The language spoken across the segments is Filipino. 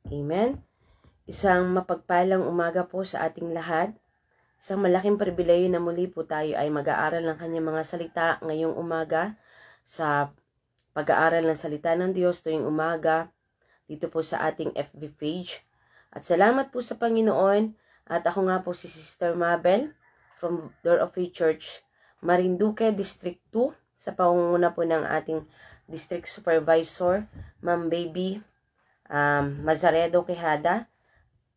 Amen. Isang mapagpalang umaga po sa ating lahat. Isang malaking pribileyo na muli po tayo ay mag-aaral ng kanyang mga salita ngayong umaga sa pag-aaral ng salita ng Diyos tuwing umaga dito po sa ating FB page. At salamat po sa Panginoon at ako nga po si Sister Mabel from Door of Faith Church, Marinduque, District 2 sa pangunguna po ng ating District Supervisor, Ma'am Baby Mazaredo Quijada,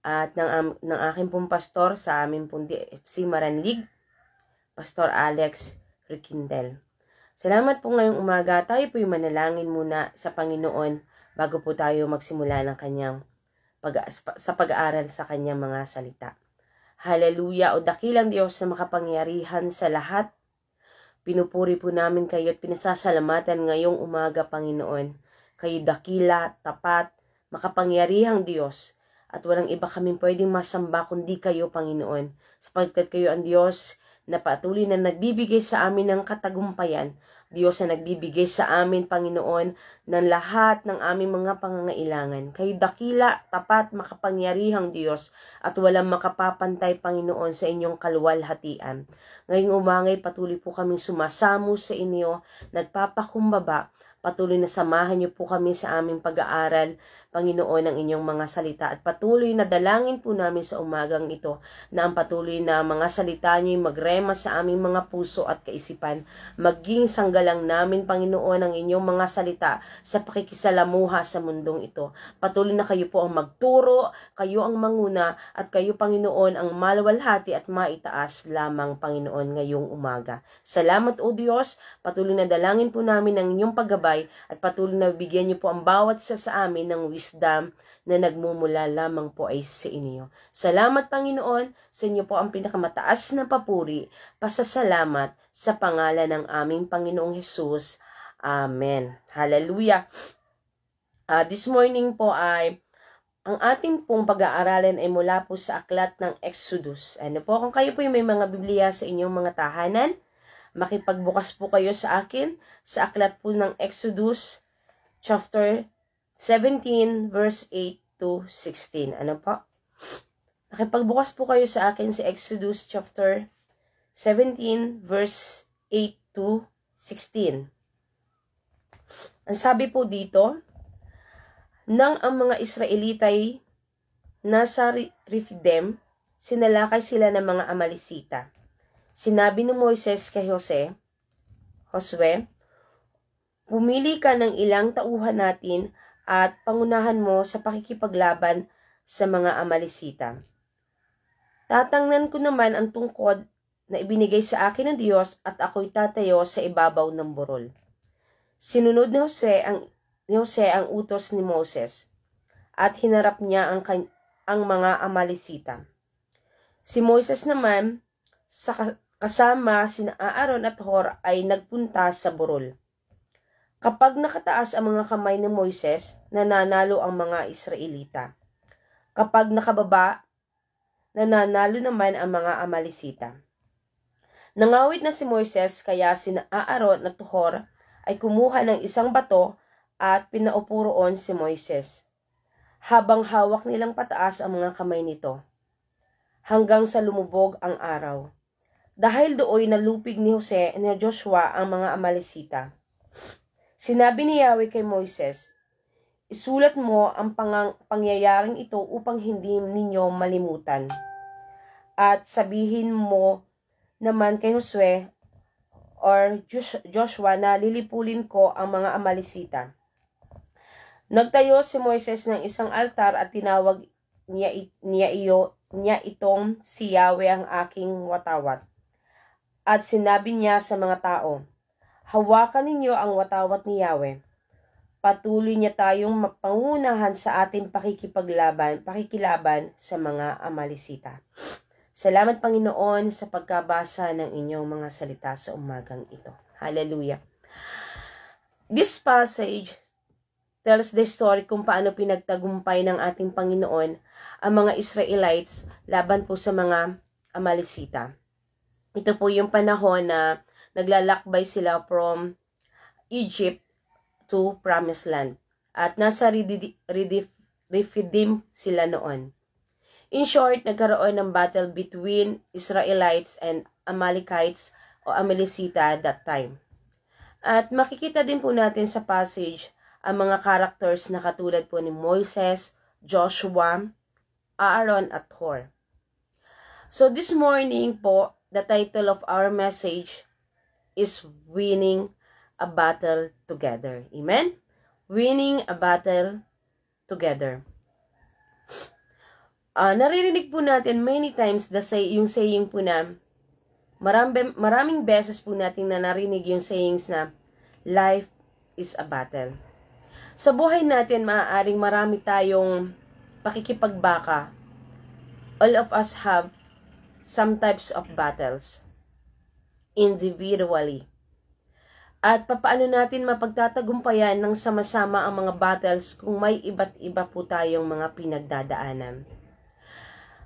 at ng aking pong pastor sa aming pong DFC Maranlig, Pastor Alex Riquindel. Salamat po ngayong umaga. Tayo po'y manalangin muna sa Panginoon bago po tayo magsimula ng kanyang pag-aaral sa kanyang mga salita. Hallelujah! O dakilang Diyos na makapangyarihan sa lahat, pinupuri po namin kayo at pinasasalamatan ngayong umaga, Panginoon. Kayo dakila, tapat, makapangyarihang Diyos, at walang iba kaming pwedeng masamba kundi kayo, Panginoon, sapagkat kayo ang Diyos na patuloy na nagbibigay sa amin ng katagumpayan, Diyos na nagbibigay sa amin, Panginoon, ng lahat ng aming mga pangangailangan. Kayo dakila, tapat, makapangyarihang Diyos, at walang makapapantay, Panginoon, sa inyong kaluwalhatian. Ngayong umangay, patuloy po kaming sumasamo sa inyo, nagpapakumbaba, patuloy na samahan niyo po kami sa aming pag-aaral, Panginoon, ng inyong mga salita. At patuloy na dalangin po namin sa umagang ito na ang patuloy na mga salita niyo magrema sa aming mga puso at kaisipan. Maging sanggalang namin, Panginoon, ang inyong mga salita sa pakikisalamuha sa mundong ito. Patuloy na kayo po ang magturo, kayo ang manguna, at kayo, Panginoon, ang maluwalhati at maitaas lamang, Panginoon, ngayong umaga. Salamat, O Diyos. Patuloy na dalangin po namin ang inyong paggabay at patuloy na bigyan niyo po ang bawat sa amin ng wisdom na nagmumula lamang po ay sa inyo. Salamat, Panginoon, sa inyo po ang pinakamataas na papuri, pasasalamat sa pangalan ng aming Panginoong Hesus. Amen. Hallelujah. This morning po ay ang ating pong pag-aaralan ay mula po sa aklat ng Exodus. Ano po, kung kayo po may mga Biblia sa inyong mga tahanan, makipagbukas po kayo sa akin sa aklat po ng Exodus chapter 17 verse 8 to 16. Ano po? Makipagbukas po kayo sa akin sa Exodus chapter 17 verse 8 to 16. Ang sabi po dito, nang ang mga Israelitay nasa Refidim, sinalakay sila ng mga Amalisita. Sinabi ni Moises kay Josue, pumili ka ng ilang tauhan natin at pangunahan mo sa pakikipaglaban sa mga Amalisita. Tatangnan ko naman ang tungkod na ibinigay sa akin ng Diyos at ako'y tatayo sa ibabaw ng burol. Sinunod ni Jose ang utos ni Moses at hinarap niya ang mga Amalisita. Si Moses naman kasama sina Aaron at Hor ay nagpunta sa burol. Kapag nakataas ang mga kamay ni Moises, nananalo ang mga Israelita. Kapag nakababa, nananalo naman ang mga Amalisita. Nangawit na si Moises, kaya sina Aaron at Hor ay kumuha ng isang bato at pinaupo roon si Moises, habang hawak nilang pataas ang mga kamay nito, hanggang sa lumubog ang araw. Dahil dooy nalupig ni Joshua ang mga Amalisita. Sinabi ni Yahweh kay Moises, isulat mo ang pangyayaring ito upang hindi ninyo malimutan. At sabihin mo naman kay Josue or Joshua na lilipulin ko ang mga Amalisita. Nagtayo si Moises ng isang altar at tinawag niya itong si Yahweh ang aking watawat. At sinabi niya sa mga tao, hawakan ninyo ang watawat ni Yahweh. Patuloy niya tayong mapangunahan sa ating pakikilaban sa mga Amalisita. Salamat, Panginoon, sa pagkabasa ng inyong mga salita sa umagang ito. Hallelujah. This passage tells the story kung paano pinagtagumpay ng ating Panginoon ang mga Israelites laban po sa mga Amalisita. Ito po yung panahon na naglalakbay sila from Egypt to Promised Land. At nasa refidim sila noon. In short, nagkaroon ng battle between Israelites and Amalekites o Amalekita that time. At makikita din po natin sa passage ang mga characters na katulad po ni Moises, Joshua, Aaron at Hur. So this morning po, the title of our message is Winning a Battle Together. Amen? Winning a Battle Together. Naririnig po natin many times yung saying po na maraming beses po natin na narinig yung sayings na life is a battle. Sa buhay natin, maaaring marami tayong pakikipagbaka. All of us have some types of battles individually. At papaano natin mapagtatagumpayan ng sama-sama ang mga battles kung may iba't iba po tayong mga pinagdadaanan.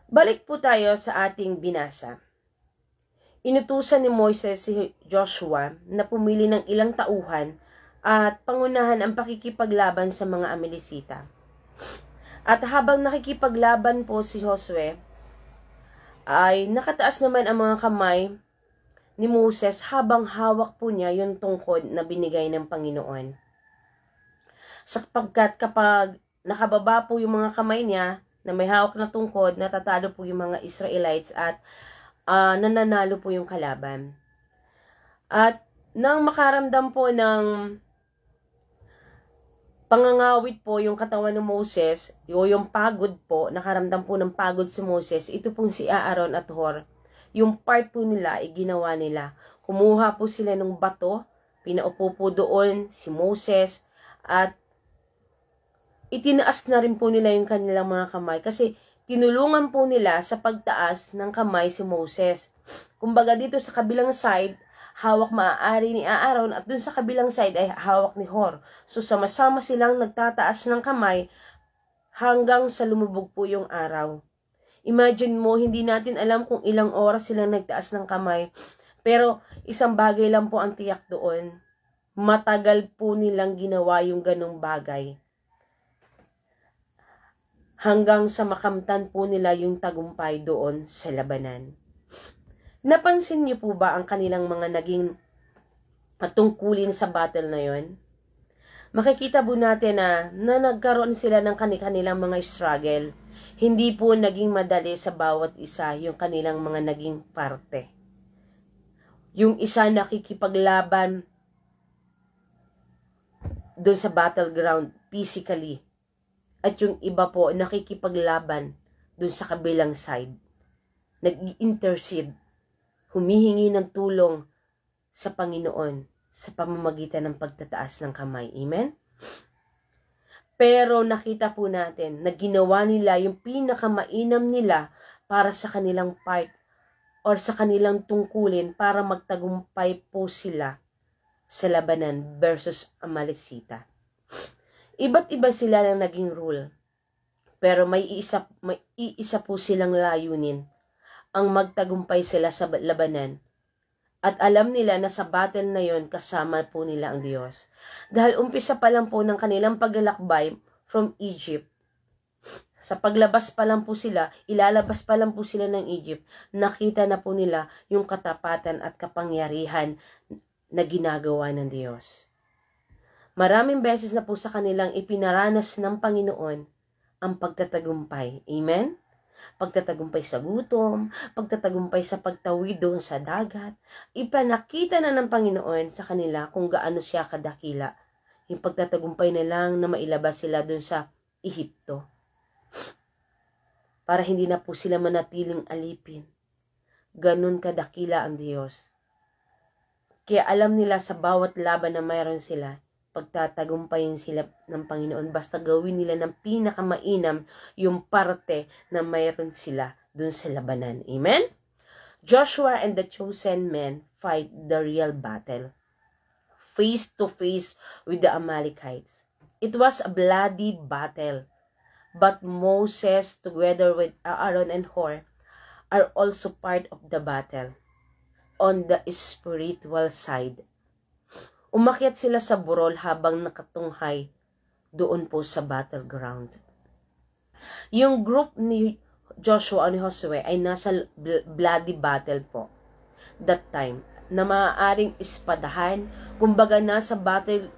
Balik po tayo sa ating binasa. Inutusan ni Moises si Joshua na pumili ng ilang tauhan at pangunahan ang pakikipaglaban sa mga Amalekita. At habang nakikipaglaban po si Josue, ay nakataas naman ang mga kamay ni Moses habang hawak po niya yung tungkod na binigay ng Panginoon. Sapagkat kapag nakababa po yung mga kamay niya na may hawak na tungkod, natatalo po yung mga Israelites at nananalo po yung kalaban. At nang makaramdam po ng pangangawit po yung katawan ng Moses, yung pagod po, nakaramdam po ng pagod si Moses, ito pong si Aaron at Hur, yung part po nila, ginawa nila. Kumuha po sila ng bato, pinaupo po doon si Moses, at itinaas na rin po nila yung kanilang mga kamay kasi tinulungan po nila sa pagtaas ng kamay si Moses. Kumbaga dito sa kabilang side, hawak maaari ni Aaron at dun sa kabilang side ay hawak ni Hur. So sama-sama silang nagtataas ng kamay hanggang sa lumubog po yung araw. Imagine mo, hindi natin alam kung ilang oras silang nagtaas ng kamay. Pero isang bagay lang po ang tiyak doon. Matagal po nilang ginawa yung ganong bagay. Hanggang sa makamtan po nila yung tagumpay doon sa labanan. Napansin niyo po ba ang kanilang mga naging patungkulin sa battle na yon? Makikita po natin na nagkaroon sila ng kanilang mga struggle. Hindi po naging madali sa bawat isa yung kanilang mga naging parte. Yung isa nakikipaglaban doon sa battleground physically. At yung iba po nakikipaglaban dun sa kabilang side. Nag-intercede. Humihingi ng tulong sa Panginoon sa pamamagitan ng pagtataas ng kamay. Amen? Pero nakita po natin na ginawa nila yung pinakamainam nila para sa kanilang part or sa kanilang tungkulin para magtagumpay po sila sa labanan versus Amalekita. Iba't iba sila ng naging rule. Pero may iisa po silang layunin. Ang magtagumpay sila sa labanan. At alam nila na sa battle na yon kasama po nila ang Diyos. Dahil umpisa pa lang po ng kanilang paglalakbay from Egypt. Sa paglabas pa lang po sila, ilalabas pa lang po sila ng Egypt, nakita na po nila yung katapatan at kapangyarihan na ginagawa ng Diyos. Maraming beses na po sa kanilang ipinaranas ng Panginoon ang pagtatagumpay. Amen? Pagtatagumpay sa gutom, pagtatagumpay sa pagtawid doon sa dagat. Ipanakita na ng Panginoon sa kanila kung gaano siya kadakila. Yung pagtatagumpay na lang na mailabas sila doon sa Ehipto. Para hindi na po sila manatiling alipin. Ganun kadakila ang Diyos. Kaya alam nila sa bawat laban na mayroon sila, pagtatagumpayin sila ng Panginoon basta gawin nila ng pinakamainam yung parte na mayroon sila dun sa labanan. Amen? Joshua and the chosen men fight the real battle, face to face with the Amalekites. It was a bloody battle, but Moses together with Aaron and Hur are also part of the battle on the spiritual side. Umakyat sila sa burol habang nakatunghay doon po sa battleground. Yung group ni Joshua o ni Josue ay nasa bloody battle po. That time, na maaaring ispadahan, kumbaga nasa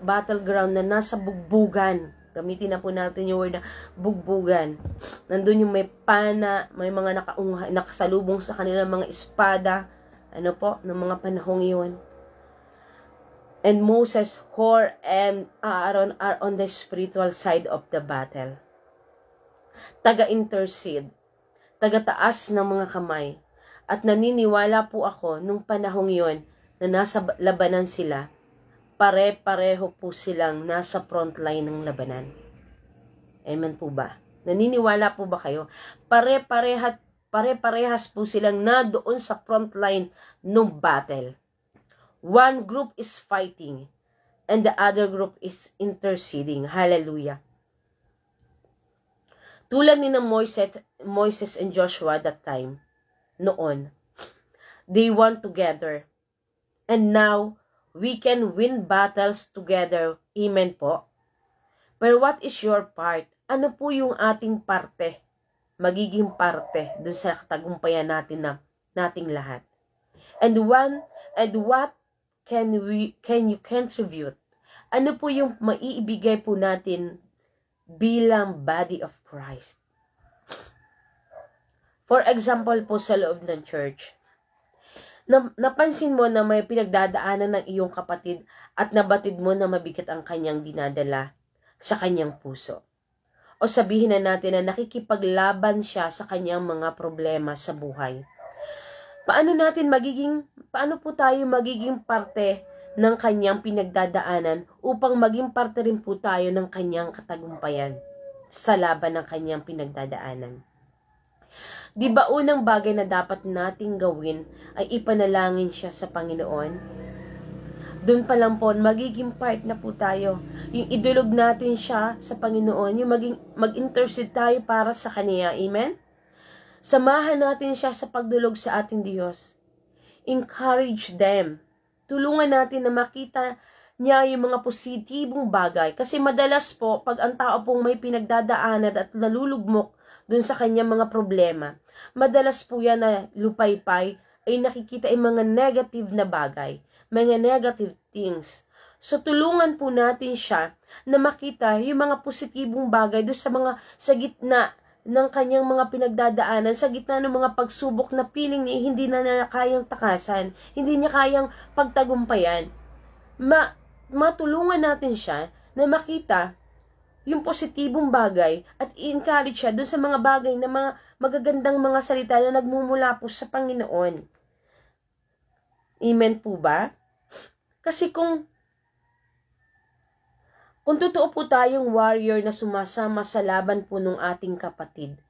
battleground na nasa bugbugan. Gamitin na po natin yung word na bugbugan. Nandun yung may pana, may mga nakasalubong sa kanilang mga espada, ano po, ng mga panahong iyon. And Moses, Hor, and Aaron are on the spiritual side of the battle. Taga-intercede, taga-taas ng mga kamay. At naniniwala po ako nung panahong yon na nasa labanan sila, pare-pareho po silang nasa front line ng labanan. Amen po ba? Naniniwala po ba kayo? Pare-parehas po silang na doon sa front line ng battle. One group is fighting and the other group is interceding. Hallelujah. Tulad ni Moises and Joshua that time, noon, they won together. And now, we can win battles together. Amen po. But what is your part? Ano po yung ating parte? Magiging parte dun sa katagumpayan nating lahat. And what can you contribute? Ano po yung maiibigay po natin bilang body of Christ? For example po sa loob ng church, napansin mo na may pinagdadaanan ng iyong kapatid at nabatid mo na mabigat ang kanyang dinadala sa kanyang puso. O sabihin na natin na nakikipaglaban siya sa kanyang mga problema sa buhay. Paano po tayo magiging parte ng kanyang pinagdadaanan upang maging parte rin po tayo ng kanyang katagumpayan sa laban ng kanyang pinagdadaanan? Di ba unang bagay na dapat nating gawin ay ipanalangin siya sa Panginoon? Doon pa lang po, magiging part na po tayo. Yung idulog natin siya sa Panginoon, yung mag-intercede tayo para sa Kanya. Amen? Samahan natin siya sa pagdulog sa ating Diyos. Encourage them. Tulungan natin na makita niya yung mga positibong bagay. Kasi madalas po, pag ang tao pong may pinagdadaanan at nalulugmok dun sa kanyang mga problema, madalas po yan na lupaypay ay nakikita yung mga negative na bagay, mga negative things. So tulungan po natin siya na makita yung mga positibong bagay dun sa gitna ng kanyang mga pinagdadaanan, sa gitna ng mga pagsubok na piling niya hindi na niya kayang takasan, hindi niya kayang pagtagumpayan. Matulungan natin siya na makita yung positibong bagay at i-encourage siya doon sa mga bagay na mga magagandang mga salita na nagmumula po sa Panginoon. Amen po ba? Kasi kung totoo po tayong warrior na sumasama sa laban po ng ating kapatid,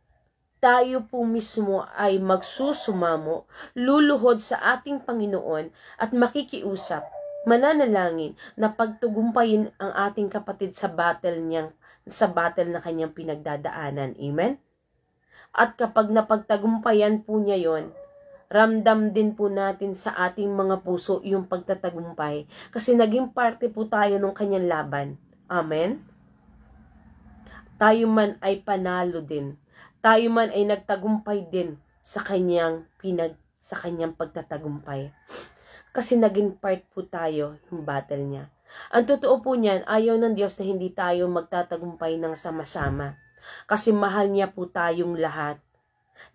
tayo po mismo ay magsusumamo, luluhod sa ating Panginoon at makikiusap, mananalangin na pagtugumpayin ang ating kapatid sa battle na kanyang pinagdadaanan. Amen? At kapag napagtagumpayan po niya yon, ramdam din po natin sa ating mga puso yung pagtatagumpay kasi naging parte po tayo ng kanyang laban. Amen? Tayo man ay panalo din. Tayo man ay nagtagumpay din sa kanyang pagtatagumpay. Kasi naging part po tayo yung battle niya. Ang totoo po niyan, ayaw ng Diyos na hindi tayo magtatagumpay ng sama-sama. Kasi mahal niya po tayong lahat.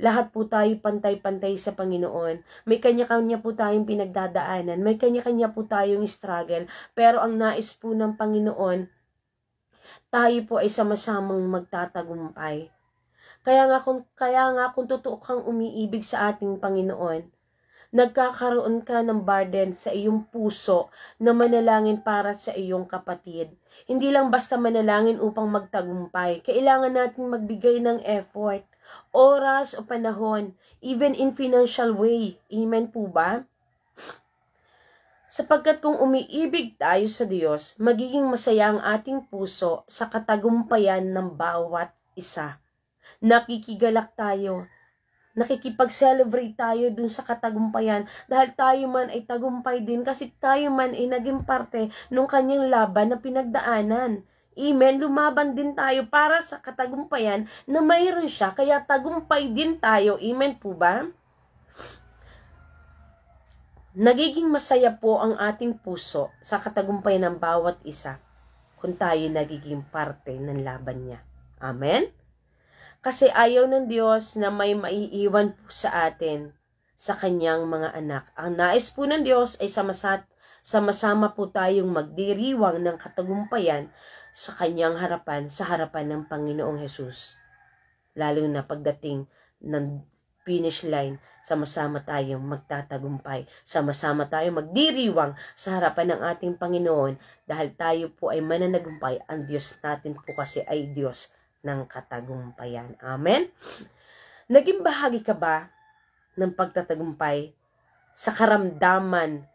Lahat po tayo pantay-pantay sa Panginoon. May kanya-kanya po tayong pinagdadaanan. May kanya-kanya po tayong struggle. Pero ang nais po ng Panginoon, tayo po ay sama-samang magtatagumpay. Kaya nga kung totoo kang umiibig sa ating Panginoon, nagkakaroon ka ng burden sa iyong puso na manalangin para sa iyong kapatid. Hindi lang basta manalangin upang magtagumpay. Kailangan natin magbigay ng effort, oras o panahon, even in financial way. Amen po ba? Sapagkat kung umiibig tayo sa Diyos, magiging masaya ang ating puso sa katagumpayan ng bawat isa. Nakikigalak tayo. Nakikipag-celebrate tayo dun sa katagumpayan dahil tayo man ay tagumpay din kasi tayo man ay naging parte ng kanyang laban na pinagdaanan. Amen? Lumaban din tayo para sa katagumpayan na mayroon siya, kaya tagumpay din tayo. Amen po ba? Nagiging masaya po ang ating puso sa katagumpay ng bawat isa kung tayo nagiging parte ng laban niya. Amen? Kasi ayaw ng Diyos na may maiiwan po sa atin sa kanyang mga anak. Ang nais po ng Diyos ay sama-sama po tayong magdiriwang ng katagumpayan sa kanyang harapan, sa harapan ng Panginoong Hesus. Lalo na pagdating ng finish line, sama-sama tayong magtatagumpay. Sama-sama tayong magdiriwang sa harapan ng ating Panginoon dahil tayo po ay mananagumpay. Ang Diyos natin po kasi ay Diyos ng katagumpayan. Amen? Naging bahagi ka ba ng pagtatagumpay sa karamdaman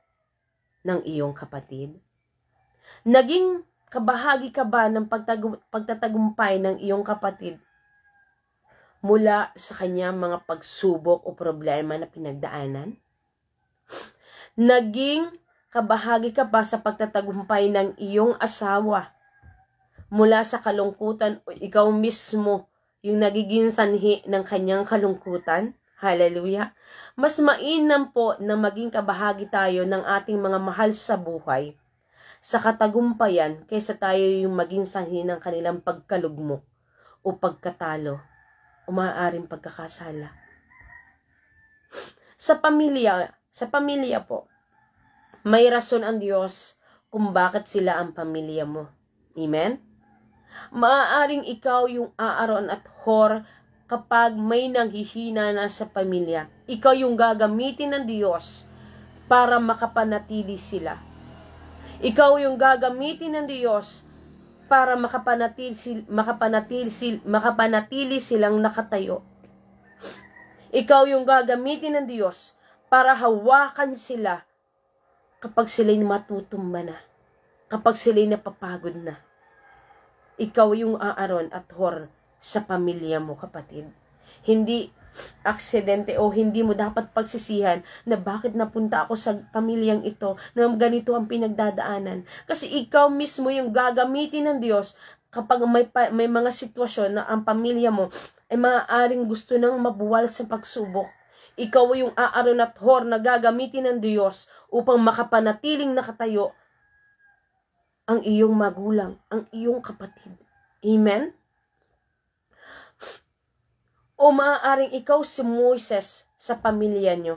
ng iyong kapatid? Naging kabahagi ka ba ng pagtatagumpay ng iyong kapatid mula sa kanyang mga pagsubok o problema na pinagdaanan? Naging kabahagi ka ba sa pagtatagumpay ng iyong asawa mula sa kalungkutan o ikaw mismo yung nagiging sanhi ng kanyang kalungkutan? Hallelujah! Mas mainam po na maging kabahagi tayo ng ating mga mahal sa buhay sa katagumpayan kaysa tayo yung maging sanhi ng kanilang pagkalugmok o pagkatalo o maaaring pagkakasala. Sa pamilya po, may rason ang Diyos kung bakit sila ang pamilya mo. Amen? Maaaring ikaw yung Aaron at Hor kapag may nanghihina na sa pamilya. Ikaw yung gagamitin ng Diyos para makapanatili sila. Ikaw yung gagamitin ng Diyos para makapanatili silang nakatayo. Ikaw yung gagamitin ng Diyos para hawakan sila kapag sila'y matutumba na, kapag sila'y napapagod na. Ikaw yung Aaron at Hor sa pamilya mo, kapatid. Hindi aksidente o hindi mo dapat pagsisihan na bakit napunta ako sa pamilyang ito na ganito ang pinagdadaanan. Kasi ikaw mismo yung gagamitin ng Diyos kapag may mga sitwasyon na ang pamilya mo ay maaaring gusto nang mabuwal sa pagsubok. Ikaw yung Aaron at Hor na gagamitin ng Diyos upang makapanatiling nakatayo ang iyong magulang, ang iyong kapatid. Amen? O maaaring ikaw si Moises sa pamilya nyo,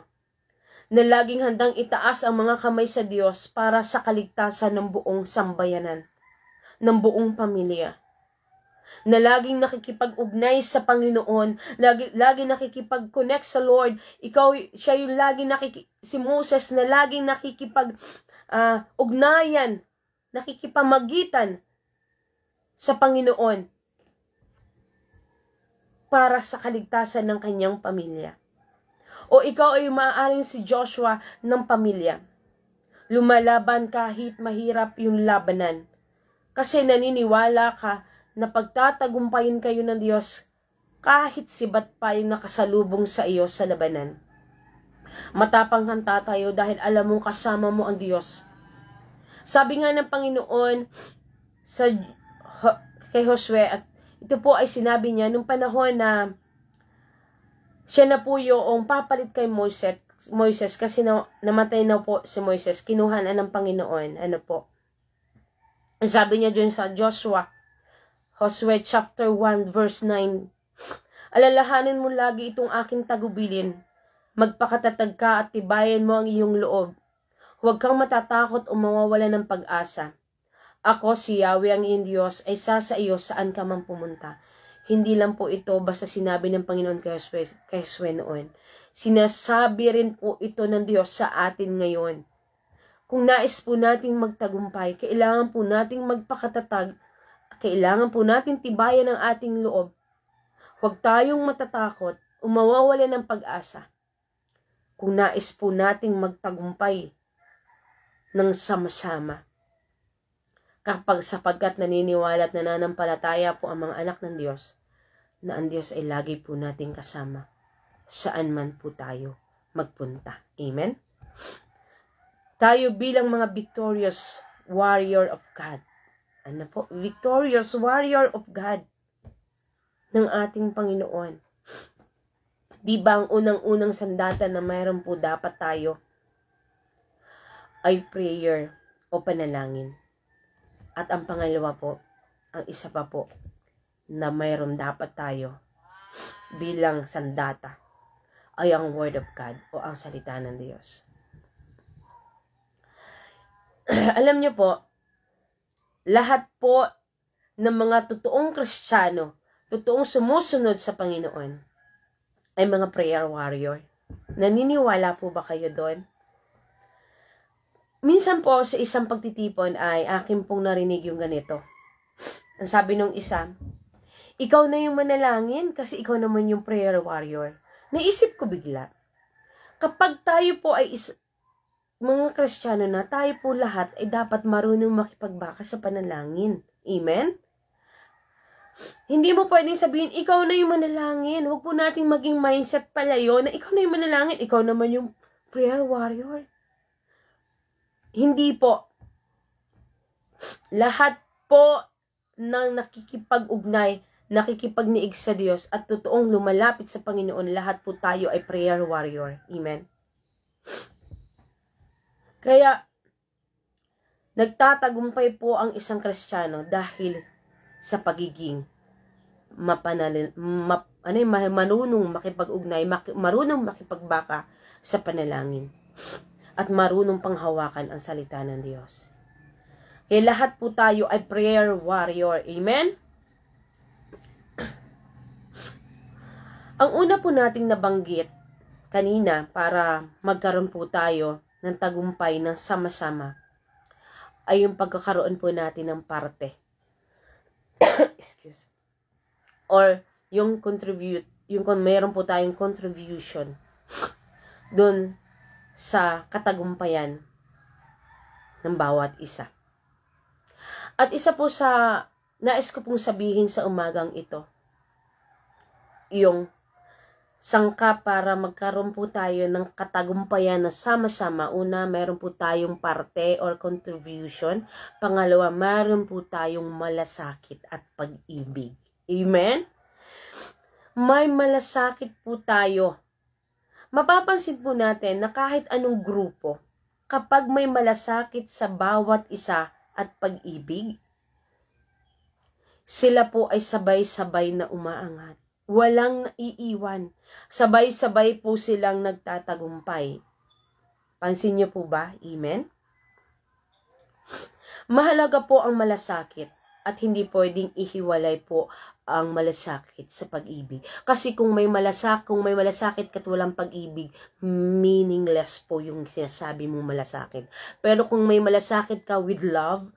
na laging handang itaas ang mga kamay sa Diyos para sa kaligtasan ng buong sambayanan, ng buong pamilya. Na laging nakikipag-ugnay sa Panginoon, laging nakikipag-connect sa Lord. Siya yung si Moses na laging nakikipag-ugnayan, nakikipamagitan sa Panginoon para sa kaligtasan ng kanyang pamilya. O ikaw ay maaaring si Joshua ng pamilya. Lumalaban kahit mahirap yung labanan. Kasi naniniwala ka na pagtatagumpayin kayo ng Diyos kahit sibat pa yung nakasalubong sa iyo sa labanan. Matapang kang tatayo dahil alam mong kasama mo ang Diyos. Sabi nga ng Panginoon kay Josue, at ito po ay sinabi niya nung panahon na siya na po yung papalit kay Moises kasi namatay na po si Moises. Kinuha na ng Panginoon. Ano po? Sabi niya dun sa Josue chapter 1 verse 9. Alalahanin mo lagi itong aking tagubilin. Magpakatatag ka at tibayan mo ang iyong loob. Huwag kang matatakot o mawawala ng pag-asa. Ako, si Yahweh ang iyong Diyos, ay sa iyo saan ka man pumunta. Hindi lang po ito basta sinabi ng Panginoon kay Josue noon. Sinasabi rin po ito ng Diyos sa atin ngayon. Kung nais po nating magtagumpay, kailangan po nating magpakatatag, kailangan po nating tibayan ang ating loob. Huwag tayong matatakot o mawawala ng pag-asa. Kung nais po nating magtagumpay ng sama-sama. Sapagkat naniniwala at nananampalataya po ang mga anak ng Diyos na ang Diyos ay lagi po nating kasama saan man po tayo magpunta. Amen? Tayo bilang mga victorious warrior of God, victorious warrior of God ng ating Panginoon. Di ba ang unang-unang sandata na mayroon po dapat tayo ay prayer o panalangin. At ang pangalawa po, ang isa pa po na mayroon dapat tayo bilang sandata ay ang Word of God o ang salita ng Diyos. Alam niyo po, lahat po ng mga totoong Kristiyano, totoong sumusunod sa Panginoon, ay mga prayer warrior. Naniniwala po ba kayo doon? Minsan po sa isang pagtitipon ay akin pong narinig yung ganito. Ang sabi nung isa, ikaw na yung manalangin kasi ikaw naman yung prayer warrior. Naisip ko bigla, kapag tayo po ay mga Kristiyano na, tayo po lahat ay dapat marunong makipagbaka sa panalangin. Amen? Hindi mo pwedeng sabihin, ikaw na yung manalangin. Huwag po nating maging mindset pala yun na ikaw na yung manalangin, ikaw naman yung prayer warrior. Hindi po. Lahat po ng nakikipag-ugnay, nakikipagniig sa Diyos at totoong lumalapit sa Panginoon, lahat po tayo ay prayer warrior. Amen? Kaya, nagtatagumpay po ang isang Kristiyano dahil sa pagiging marunong makipag-ugnay, marunong makipagbaka sa panalangin, at marunong panghawakan ang salita ng Diyos. Kaya lahat po tayo ay prayer warrior. Amen? Ang una po nating nabanggit kanina para magkaroon po tayo ng tagumpay ng sama-sama ay yung pagkakaroon po natin ng parte. Excuse. Or yung meron po tayong contribution dun sa katagumpayan ng bawat isa. At isa po sa nais ko pong sabihin sa umagang ito, yung sangka para magkaroon po tayo ng katagumpayan na sama-sama. Una, meron po tayong parte or contribution. Pangalawa, meron po tayong malasakit at pag-ibig. Amen? May malasakit po tayo. Mapapansin po natin na kahit anong grupo, kapag may malasakit sa bawat isa at pag-ibig, sila po ay sabay-sabay na umaangat. Walang naiiwan. Sabay-sabay po silang nagtatagumpay. Pansin niyo po ba? Amen? Mahalaga po ang malasakit at hindi pwedeng ihiwalay po ang malasakit sa pag-ibig. Kasi kung may malasakit at walang pag-ibig, meaningless po yung sinasabi mong malasakit. Pero kung may malasakit ka with love,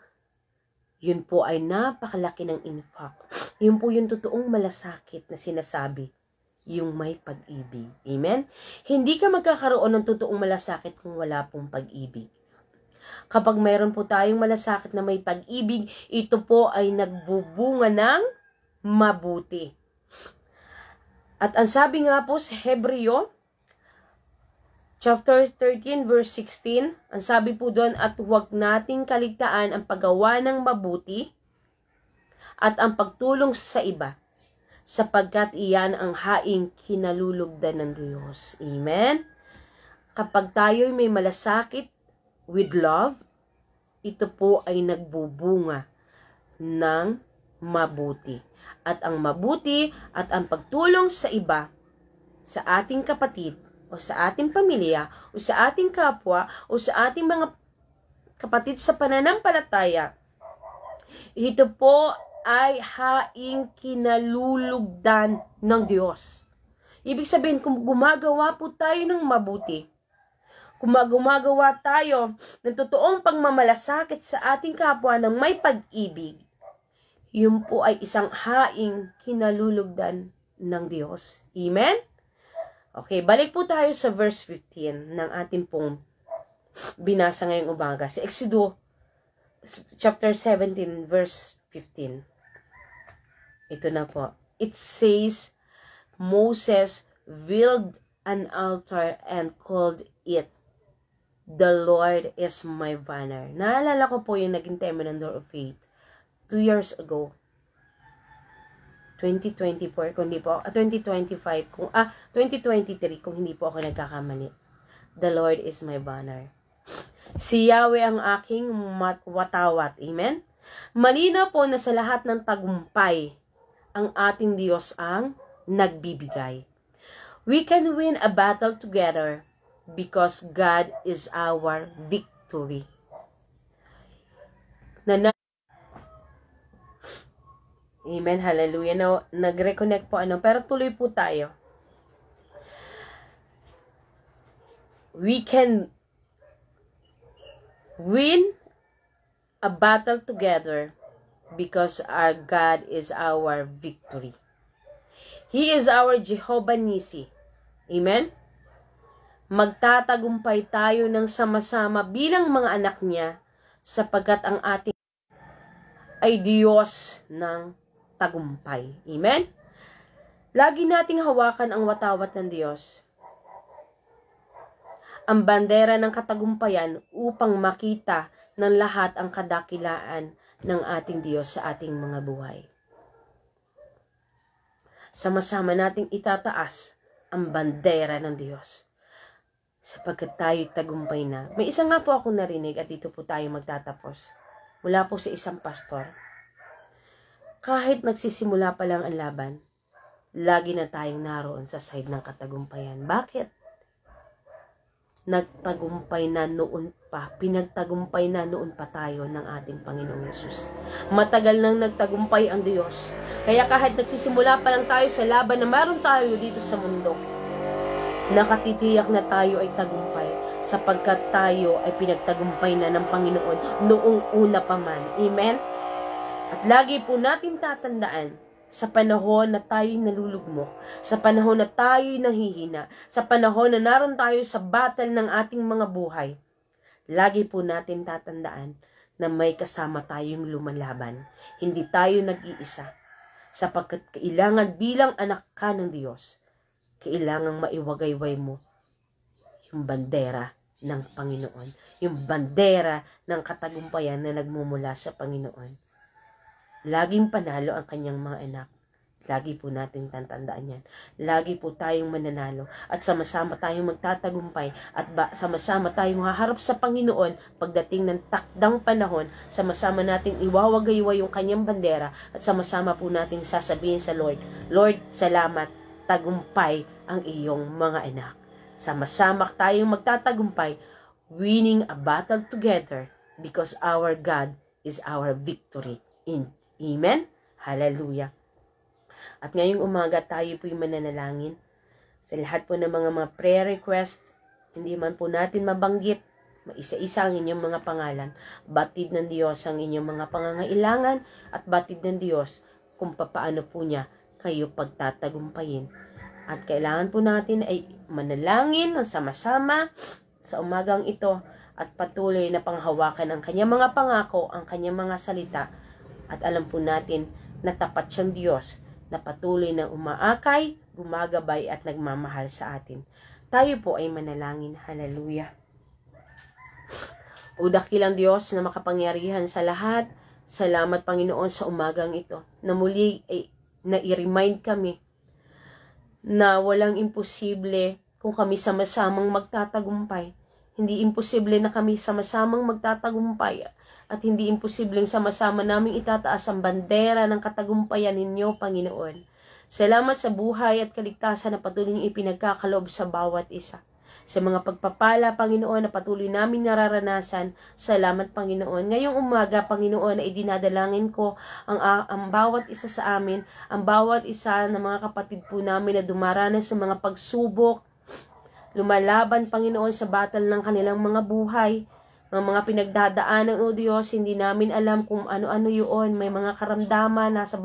yun po ay napakalaki ng impact. Yun po yung totoong malasakit na sinasabi, yung may pag-ibig. Amen? Hindi ka magkakaroon ng totoong malasakit kung wala pong pag-ibig. Kapag mayroon po tayong malasakit na may pag-ibig, ito po ay nagbubunga ng mabuti. At ang sabi nga po sa Hebreo, chapter 13, verse 16, ang sabi po doon, at huwag nating kaligtaan ang paggawa ng mabuti at ang pagtulong sa iba, sapagkat iyan ang haing kinalulugdan ng Diyos. Amen? Kapag tayo may malasakit with love, ito po ay nagbubunga ng mabuti. At ang mabuti at ang pagtulong sa iba, sa ating kapatid, o sa ating pamilya, o sa ating kapwa, o sa ating mga kapatid sa pananampalataya, ito po ay haing kinalulugdan ng Diyos. Ibig sabihin, kung gumagawa po tayo ng mabuti, kung gumagawa tayo ng totoong pagmamalasakit sa ating kapwa ng may pag-ibig, yun po ay isang haing kinalulugdan ng Diyos. Amen? Okay, balik po tayo sa verse 15 ng ating pong binasa ngayong umaga. Sa Exodus chapter 17, verse 15. Ito na po. It says, Moses built an altar and called it, The Lord is my banner. Naalala ko po yung naging tema ng Door of Faith. 2 years ago. 2024, kung hindi po, 2025, 2023, kung hindi po ako nagkakamali. The Lord is my banner. Si Yahweh ang aking watawat. Amen? Malinaw po na sa lahat ng tagumpay, ang ating Diyos ang nagbibigay. We can win a battle together because God is our victory. Amen, hallelujah. Now, nag-reconnect po pero tuloy po tayo. We can win a battle together because our God is our victory. He is our Jehovah Nissi. Amen? Magtatagumpay tayo ng sama-sama bilang mga anak niya sapagkat ang ating ay Diyos ng tagumpay. Amen? Lagi nating hawakan ang watawat ng Diyos, ang bandera ng katagumpayan upang makita ng lahat ang kadakilaan ng ating Diyos sa ating mga buhay. Sama-sama nating itataas ang bandera ng Diyos sapagkat tayo'y tagumpay na. May isa nga po ako narinig at dito po tayo magtatapos. Mula po sa isang pastor. Kahit nagsisimula pa lang ang laban, lagi na tayong naroon sa side ng katagumpayan. Bakit? Nagtagumpay na noon pa, pinagtagumpay na noon pa tayo ng ating Panginoong Yesus. Matagal nang nagtagumpay ang Diyos. Kaya kahit nagsisimula pa lang tayo sa laban na meron tayo dito sa mundo, nakatitiyak na tayo ay tagumpay sapagkat tayo ay pinagtagumpay na ng Panginoon noong una pa man. Amen? At lagi po natin tatandaan, sa panahon na tayo'y nalulugmok, sa panahon na tayo'y nahihina, sa panahon na naroon tayo sa battle ng ating mga buhay, lagi po natin tatandaan na may kasama tayong lumalaban. Hindi tayo nag-iisa, sapagkat kailangan bilang anak ka ng Diyos, kailangang maiwagayway mo yung bandera ng Panginoon, yung bandera ng katagumpayan na nagmumula sa Panginoon. Laging panalo ang kanyang mga anak. Lagi po nating tatandaan yan. Lagi po tayong mananalo at sama-sama tayong magtatagumpay at sama-sama tayong haharap sa Panginoon pagdating ng takdang panahon. Sama-sama nating iwawagayway yung kanyang bandera at sama-sama po nating sasabihin sa Lord, Lord, salamat, tagumpay ang iyong mga anak. Sama-sama tayong magtatagumpay, winning a battle together because our God is our victory. Amen? Hallelujah. At ngayong umaga tayo po'y mananalangin sa lahat po ng mga prayer request. Hindi man po natin mabanggit, maisa-isa ang inyong mga pangalan. Batid ng Diyos ang inyong mga pangangailangan at batid ng Diyos kung papaano po niya kayo pagtatagumpayin. At kailangan po natin ay manalangin ng sama-sama sa umagang ito at patuloy na panghawakan ang kanyang mga pangako, ang kanyang mga salita. At alam po natin na tapat siyang Diyos na patuloy na umaakay, gumagabay at nagmamahal sa atin. Tayo po ay manalangin. Hallelujah. O dakilang Diyos na makapangyarihan sa lahat, salamat Panginoon sa umagang ito na muli ay na-remind kami na walang imposible kung kami sama-samang magtatagumpay. Hindi imposible na kami sama-samang magtatagumpay at hindi imposibleng sama-sama naming itataas ang bandera ng katagumpayan ninyo, Panginoon. Salamat sa buhay at kaligtasan na patuloy niyong ipinagkakaloob sa bawat isa. Sa mga pagpapala, Panginoon, na patuloy namin nararanasan, salamat, Panginoon. Ngayong umaga, Panginoon, ay dinadalangin ko ang bawat isa sa amin, ang bawat isa ng mga kapatid po namin na dumaranas sa mga pagsubok, lumalaban, Panginoon, sa battle ng kanilang mga buhay, mga pinagdadaanan, O Diyos, hindi namin alam kung ano-ano yun. May mga karamdaman, nasa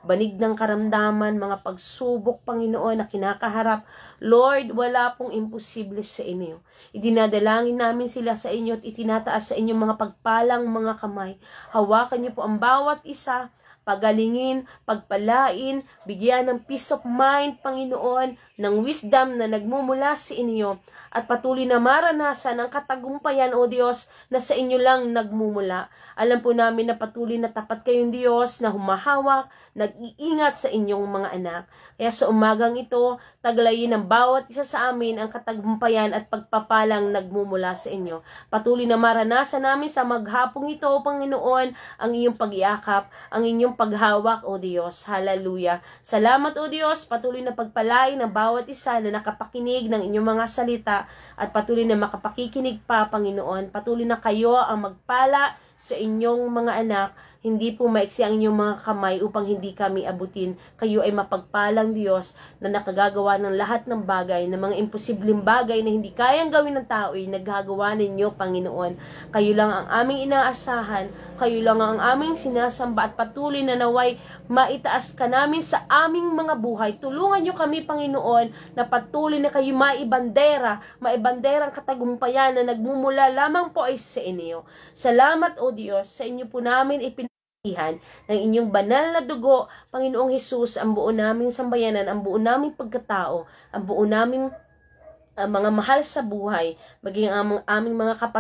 banig ng karamdaman, mga pagsubok, Panginoon, na kinakaharap. Lord, wala pong imposible sa inyo. Idinadalangin namin sila sa inyo at itinataas sa inyong mga pagpalang mga kamay. Hawakan niyo po ang bawat isa, pagalingin, pagpalain, bigyan ng peace of mind, Panginoon, ng wisdom na nagmumula sa inyo, at patuloy na maranasan ang katagumpayan, O Diyos, na sa inyo lang nagmumula. Alam po namin na patuloy na tapat kayong Diyos na humahawak, nag-iingat sa inyong mga anak. Kaya sa umagang ito, taglayin ng bawat isa sa amin ang katagumpayan at pagpapalang nagmumula sa inyo. Patuloy na maranasan namin sa maghapong ito, Panginoon, ang iyong pag-iakap, ang inyong paghawak, O Diyos. Hallelujah. Salamat, O Diyos, patuloy na pagpalain ng bawat isa na nakapakinig ng inyong mga salita at patuloy na makapakikinig pa, Panginoon. Patuloy na kayo ang magpala sa inyong mga anak. Hindi po maiksi ang inyong mga kamay upang hindi kami abutin. Kayo ay mapagpalang Diyos na nakagagawa ng lahat ng bagay, ng mga imposibleng bagay na hindi kayang gawin ng tao ay naggagawa ninyo, Panginoon. Kayo lang ang aming inaasahan, kayo lang ang aming sinasamba at patuloy na naway maitaas ka namin sa aming mga buhay. Tulungan nyo kami, Panginoon, na patuloy na kayo maibandera ang katagumpayan na nagmumula lamang po ay sa inyo. Salamat, O Diyos, sa inyo po namin ng inyong banal na dugo, Panginoong Hesus, ang buo naming sambayanan, ang buo naming pagkatao, ang buo naming mga mahal sa buhay, maging ang aming mga kapatid,